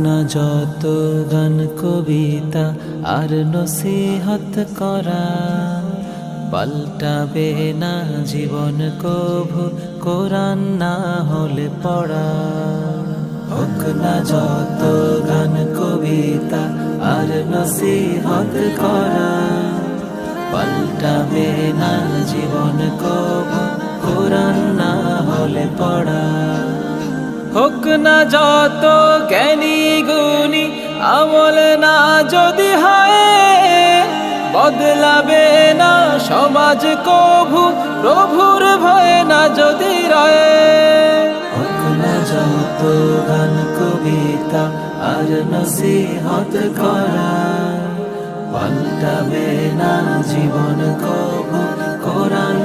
না যত গান কবিতা আর নসিহত করা, পাল্টাবে না জীবন কভু কোরআন না হলে পড়া। হোক না যত গান কবিতা আর নসিহত করা, পাল্টাবে না জীবন কভু কোরআন না হলে পড়া। হোক না যত জ্ঞানী গুণী আমল না যদি হয়, বদলাবে না সমাজ কভু প্রভুর ভয় না যদি রয়ে। হোক না যত গান কবিতা আর নসিহত করা, পাল্টাবে না জীবন কভু কোরআন